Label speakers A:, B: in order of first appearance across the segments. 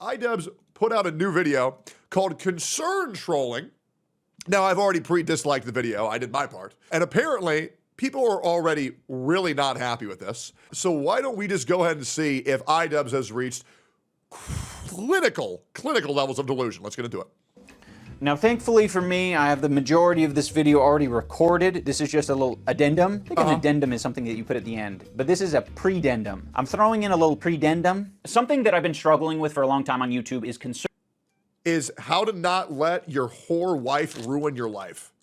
A: Idubbbz put out a new video called Concern Trolling. Now, I've already pre-disliked the video. I did my part. And apparently, people are already really not happy with this. So why don't we just go ahead and see if Idubbbz has reached clinical levels of delusion. Let's get into it.
B: Now, thankfully for me, I have the majority of this video already recorded. This is just a little addendum. I think an addendum is something that you put at the end, but this is a predendum. I'm throwing in a little predendum. Something that I've been struggling with for a long time on YouTube
A: is how to not let your whore wife ruin your life.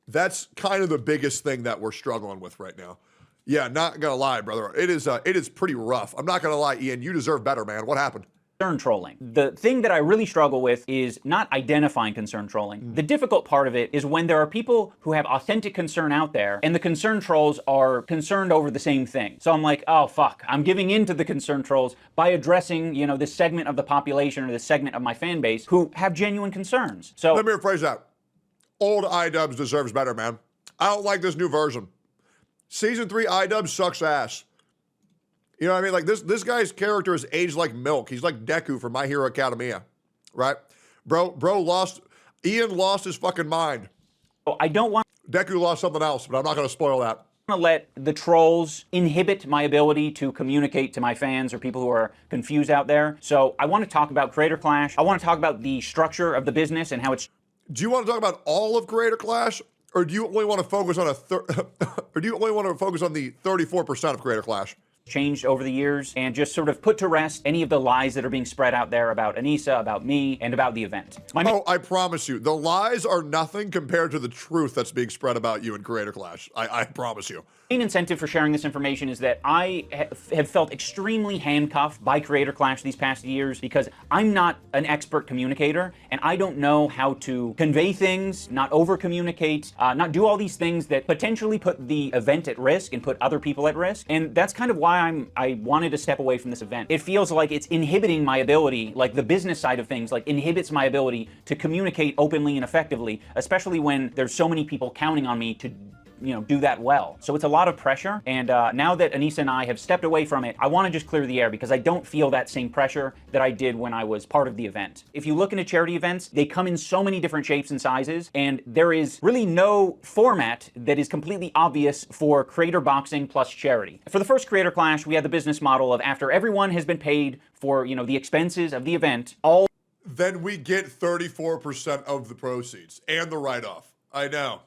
A: That's kind of the biggest thing that we're struggling with right now. Yeah, not gonna lie, brother. It is pretty rough. I'm not gonna lie, Ian. You deserve better, man. What happened?
B: Concern trolling. The thing that I really struggle with is not identifying concern trolling. The difficult part of it is when there are people who have authentic concern out there and the concern trolls are concerned over the same thing. So I'm like, oh fuck, I'm giving in to the concern trolls by addressing, you know, this segment of the population or this segment of my fan base who have genuine concerns. So
A: let me rephrase that. Old Idubbbz deserves better, man. I don't like this new version. Season 3 Idubbbz sucks ass. You know what I mean? Like this guy's character is aged like milk. He's like Deku from My Hero Academia, right? Ian lost his fucking mind.
B: I don't want
A: Deku lost something else, but I'm not going to spoil that.
B: I'm going to let the trolls inhibit my ability to communicate to my fans or people who are confused out there. So I want to talk about Creator Clash. I want to talk about the structure of the business and how it's...
A: Do you want to talk about all of Creator Clash? Or do you only want to focus on or do you only want to focus on the 34% of Creator Clash?
B: Changed over the years and just sort of put to rest any of the lies that are being spread out there about Anissa, about me, and about the event.
A: Oh, I promise you, the lies are nothing compared to the truth that's being spread about you in Creator Clash. I promise you.
B: The main incentive for sharing this information is that I have felt extremely handcuffed by Creator Clash these past years because I'm not an expert communicator and I don't know how to convey things, not over-communicate, not do all these things that potentially put the event at risk and put other people at risk. And that's kind of why I wanted to step away from this event. It feels like it's inhibiting my ability, like the business side of things, like inhibits my ability to communicate openly and effectively, especially when there's so many people counting on me to, you know, do that well. So it's a lot of pressure, and now that Anissa and I have stepped away from it, I want to just clear the air because I don't feel that same pressure that I did when I was part of the event. If you look into charity events, they come in so many different shapes and sizes, and there is really no format that is completely obvious for creator boxing plus charity. For the first Creator Clash, we had the business model of after everyone has been paid for, you know, the expenses of the event,
A: then we get 34% of the proceeds and the write-off. I know.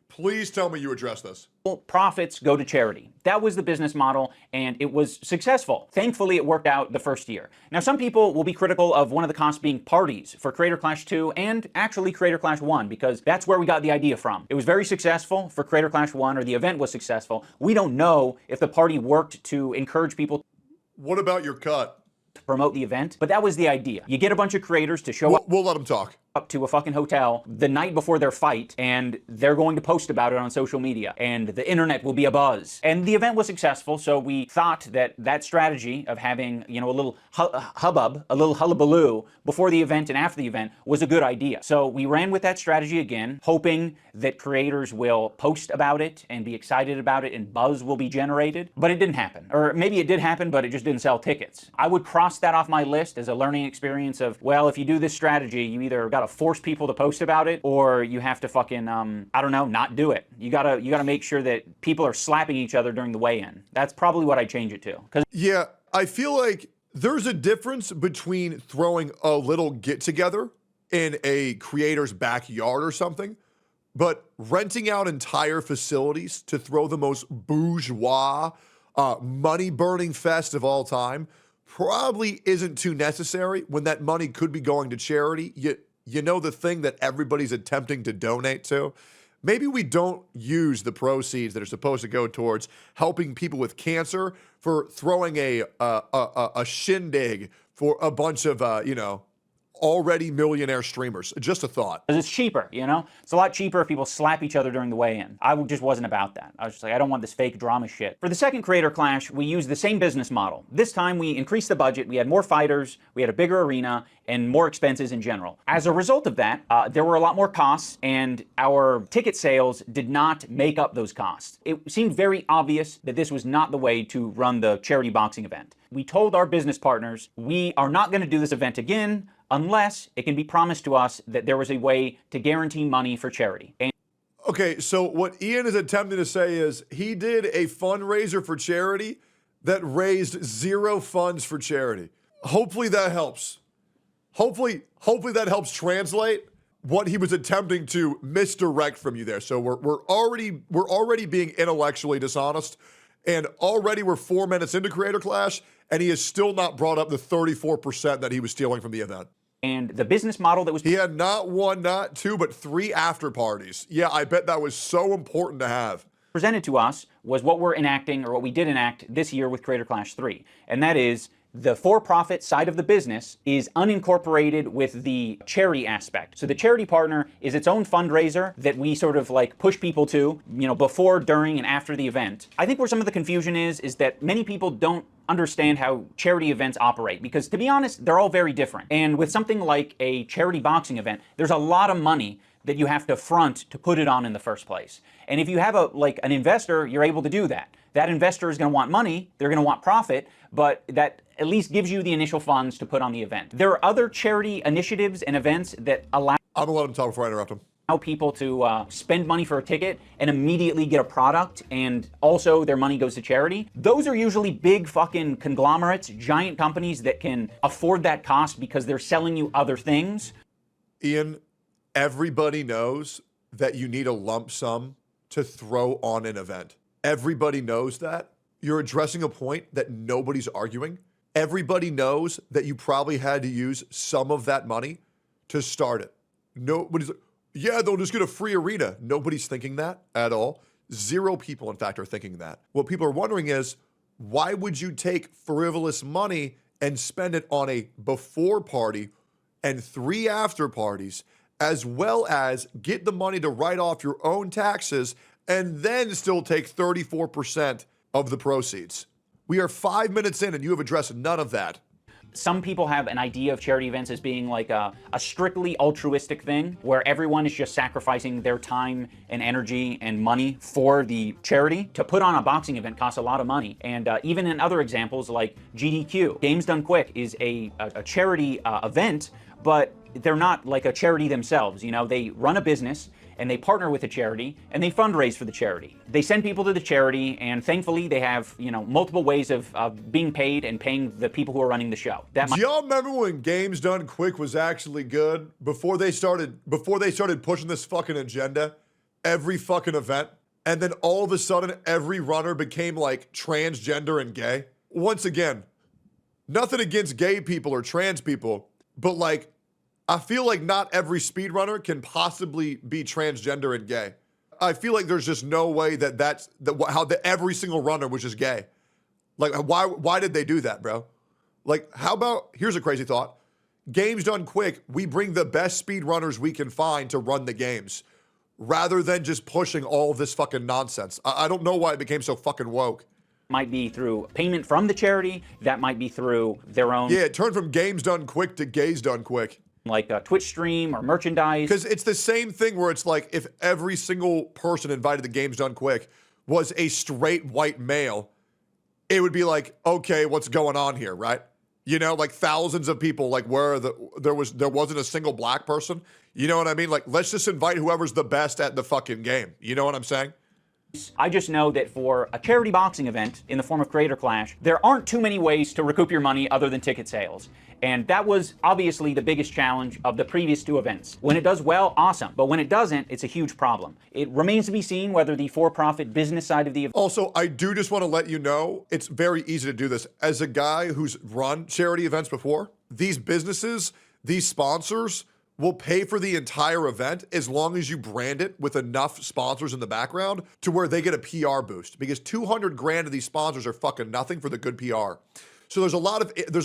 A: Please tell me you address this.
B: Profits go to charity. That was the business model, and it was successful. Thankfully, it worked out the first year. Now, some people will be critical of one of the costs being parties for Creator Clash 2 and actually Creator Clash 1, because that's where we got the idea from. It was very successful for Creator Clash 1, or the event was successful. We don't know if the party worked to encourage people.
A: What about your cut?
B: To promote the event, but that was the idea. You get a bunch of creators to show up.
A: We'll let them talk.
B: Up to a fucking hotel the night before their fight, and they're going to post about it on social media, and the internet will be abuzz. And the event was successful, so we thought that that strategy of having, you know, a little hubbub, a little hullabaloo before the event and after the event was a good idea. So we ran with that strategy again, hoping that creators will post about it and be excited about it and buzz will be generated. But it didn't happen. Or maybe it did happen, but it just didn't sell tickets. I would cross that off my list as a learning experience of, well, if you do this strategy, you either got to force people to post about it, or you have to fucking, I don't know, not do it. You gotta make sure that people are slapping each other during the weigh-in. That's probably what I change it to.
A: Yeah, I feel like there's a difference between throwing a little get-together in a creator's backyard or something, but renting out entire facilities to throw the most bourgeois, money-burning fest of all time probably isn't too necessary when that money could be going to charity. You know, the thing that everybody's attempting to donate to? Maybe we don't use the proceeds that are supposed to go towards helping people with cancer for throwing a shindig for a bunch of, you know, already millionaire streamers. Just a thought.
B: Because it's cheaper, you know? It's a lot cheaper if people slap each other during the weigh-in. Just wasn't about that. I was just like, I don't want this fake drama shit. For the second Creator Clash, we used the same business model. This time we increased the budget, we had more fighters, we had a bigger arena, and more expenses in general. As a result of that, there were a lot more costs, and our ticket sales did not make up those costs. It seemed very obvious that this was not the way to run the charity boxing event. We told our business partners, we are not going to do this event again unless it can be promised to us that there was a way to guarantee money for charity.
A: Okay, so what Ian is attempting to say is he did a fundraiser for charity that raised 0 funds for charity. Hopefully that helps. Hopefully that helps translate what he was attempting to misdirect from you there. So we're already being intellectually dishonest, and already we're 4 minutes into Creator Clash, and he has still not brought up the 34% that he was stealing from the event.
B: And the business model that was...
A: He had not 1, not 2, but 3 after parties. Yeah, I bet that was so important to have.
B: Presented to us was what we're enacting, or what we did enact this year with Creator Clash 3. And that is, the for-profit side of the business is unincorporated with the charity aspect. So the charity partner is its own fundraiser that we sort of like push people to, you know, before, during, and after the event. I think where some of the confusion is that many people don't understand how charity events operate, because to be honest, they're all very different. And with something like a charity boxing event, there's a lot of money that you have to front to put it on in the first place. And if you have an investor, you're able to do that. That investor is going to want money, they're going to want profit, but that at least gives you the initial funds to put on the event. There are other charity initiatives and events that allow...
A: I'm gonna let him talk before I interrupt him.
B: People to spend money for a ticket and immediately get a product, and also their money goes to charity. Those are usually big fucking conglomerates, giant companies that can afford that cost because they're selling you other things.
A: Ian, everybody knows that you need a lump sum to throw on an event. Everybody knows that. You're addressing a point that nobody's arguing. Everybody knows that you probably had to use some of that money to start it. Nobody's like, yeah, they'll just get a free arena. Nobody's thinking that at all. 0 people, in fact, are thinking that. What people are wondering is, why would you take frivolous money and spend it on a before party and 3 after parties, as well as get the money to write off your own taxes and then still take 34% of the proceeds? We are 5 minutes in and you have addressed none of that.
B: Some people have an idea of charity events as being like a strictly altruistic thing where everyone is just sacrificing their time and energy and money for the charity. To put on a boxing event costs a lot of money. And even in other examples like GDQ, Games Done Quick is a charity event, but they're not like a charity themselves. You know, they run a business and they partner with a charity and they fundraise for the charity. They send people to the charity, and thankfully they have, you know, multiple ways of being paid and paying the people who are running the show.
A: Do y'all remember when Games Done Quick was actually good before they started pushing this fucking agenda every fucking event? And then all of a sudden every runner became like transgender and gay? Once again, nothing against gay people or trans people, but like, I feel like not every speedrunner can possibly be transgender and gay. I feel like there's just no way that every single runner was just gay. Like, why did they do that, bro? Like, how about, here's a crazy thought. Games Done Quick, we bring the best speedrunners we can find to run the games, rather than just pushing all of this fucking nonsense. I don't know why it became so fucking woke.
B: Might be through payment from the charity, that might be through their own...
A: Yeah, it turned from Games Done Quick to Gays Done Quick.
B: Like a Twitch stream or merchandise.
A: Because it's the same thing where it's like, if every single person invited to Games Done Quick was a straight white male, it would be like, okay, what's going on here, right? You know, like thousands of people, like there wasn't a single black person. You know what I mean? Like, let's just invite whoever's the best at the fucking game. You know what I'm saying?
B: I just know that for a charity boxing event in the form of Creator Clash, there aren't too many ways to recoup your money other than ticket sales. And that was obviously the biggest challenge of the previous 2 events. When it does well, awesome. But when it doesn't, it's a huge problem. It remains to be seen whether the for-profit business side of the event...
A: Also, I do just want to let you know, it's very easy to do this. As a guy who's run charity events before, these businesses, these sponsors will pay for the entire event as long as you brand it with enough sponsors in the background to where they get a PR boost, because 200 grand of these sponsors are fucking nothing for the good PR. So there's a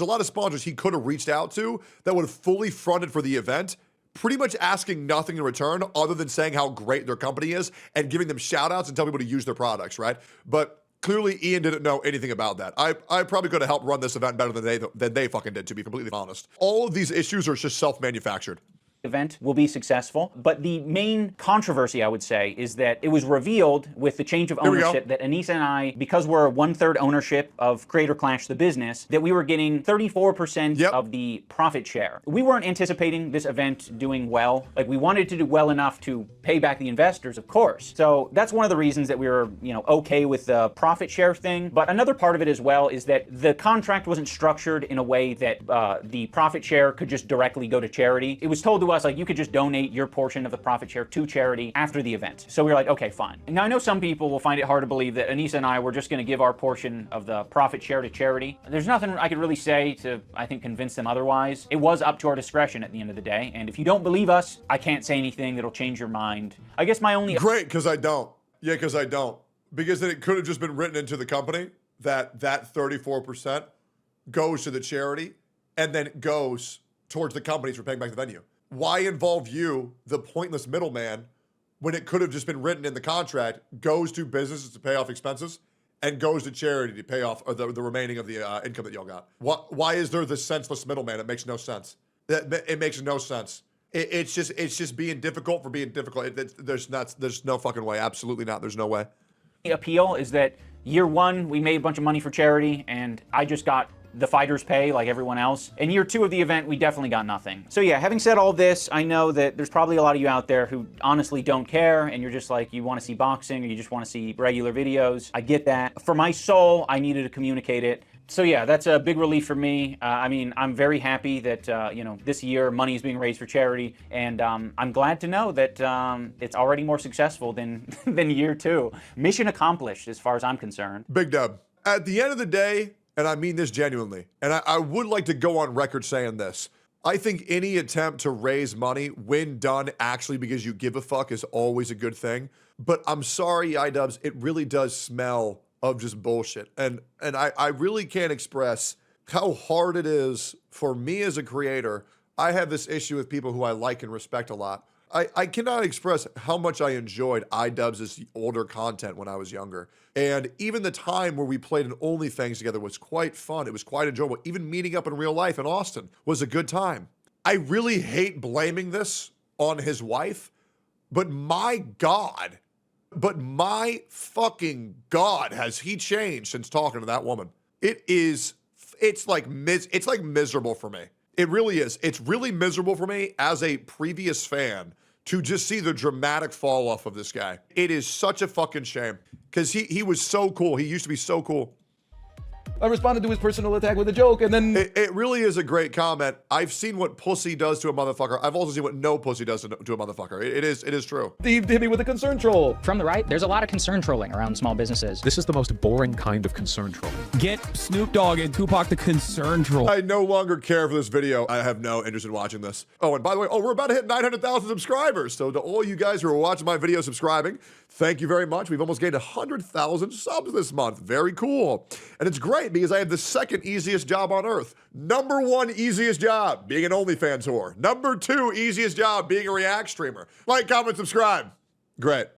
A: lot of sponsors he could have reached out to that would have fully fronted for the event, pretty much asking nothing in return other than saying how great their company is and giving them shout outs and telling people to use their products, right? But clearly Ian didn't know anything about that. I probably could have helped run this event better than they fucking did, to be completely honest. All of these issues are just self-manufactured.
B: Event will be successful, but the main controversy, I would say, is that it was revealed with the change of ownership that Anissa and I, because we're 1/3 ownership of Creator Clash the business, that we were getting 34% of the profit share. We weren't anticipating this event doing well. Like, we wanted to do well enough to pay back the investors, of course. So that's one of the reasons that we were, okay with the profit share thing. But another part of it as well is that the contract wasn't structured in a way that the profit share could just directly go to charity. It was told to us, like, you could just donate your portion of the profit share to charity after the event. So we were like, okay, fine. Now, I know some people will find it hard to believe that Anissa and I were just going to give our portion of the profit share to charity. There's nothing I could really say to, I think, convince them otherwise. It was up to our discretion at the end of the day. And if you don't believe us, I can't say anything that'll change your mind. I guess my only...
A: Great, because I don't. Yeah, because I don't. Because then it could have just been written into the company that 34% goes to the charity and then it goes towards the companies for paying back the venue. Why involve you, the pointless middleman, when it could have just been written in the contract, goes to businesses to pay off expenses and goes to charity to pay off the remaining of the income that y'all got? Why is there this senseless middleman? It makes no sense. It makes no sense. It's just being difficult for being difficult. There's no fucking way. Absolutely not. There's no way.
B: The appeal is that year one, we made a bunch of money for charity, and I just got the fighters pay like everyone else. In year two of the event, we definitely got nothing. So yeah, having said all this, I know that there's probably a lot of you out there who honestly don't care, and you're just like, you want to see boxing, or you just want to see regular videos. I get that. For my soul, I needed to communicate it. So yeah, that's a big relief for me. I mean, I'm very happy that, this year money is being raised for charity, and I'm glad to know that it's already more successful than year two. Mission accomplished as far as I'm concerned.
A: Big dub. At the end of the day, and I mean this genuinely, and I would like to go on record saying this, I think any attempt to raise money when done actually because you give a fuck is always a good thing. But I'm sorry, Idubbbz, it really does smell of just bullshit. And I really can't express how hard it is for me as a creator. I have this issue with people who I like and respect a lot. I cannot express how much I enjoyed Idubbbz's older content when I was younger. And even the time where we played an OnlyFans together was quite fun. It was quite enjoyable. Even meeting up in real life in Austin was a good time. I really hate blaming this on his wife, but my fucking God, has he changed since talking to that woman. It's like miserable for me. It really is. It's really miserable for me as a previous fan to just see the dramatic fall off of this guy. It is such a fucking shame because he was so cool. He used to be so cool.
C: I responded to his personal attack with a joke, and then...
A: It really is a great comment. I've seen what pussy does to a motherfucker. I've also seen what no pussy does to a motherfucker. It is true.
C: He hit me with a concern troll.
D: From the right, there's a lot of concern trolling around small businesses.
E: This is the most boring kind of concern trolling.
F: Get Snoop Dogg and Tupac the concern troll.
A: I no longer care for this video. I have no interest in watching this. Oh, and by the way, we're about to hit 900,000 subscribers. So to all you guys who are watching my video subscribing, thank you very much. We've almost gained 100,000 subs this month. Very cool. And it's great because I have the second easiest job on earth. Number one easiest job, being an OnlyFans whore. Number two easiest job, being a React streamer. Like, comment, subscribe. Great.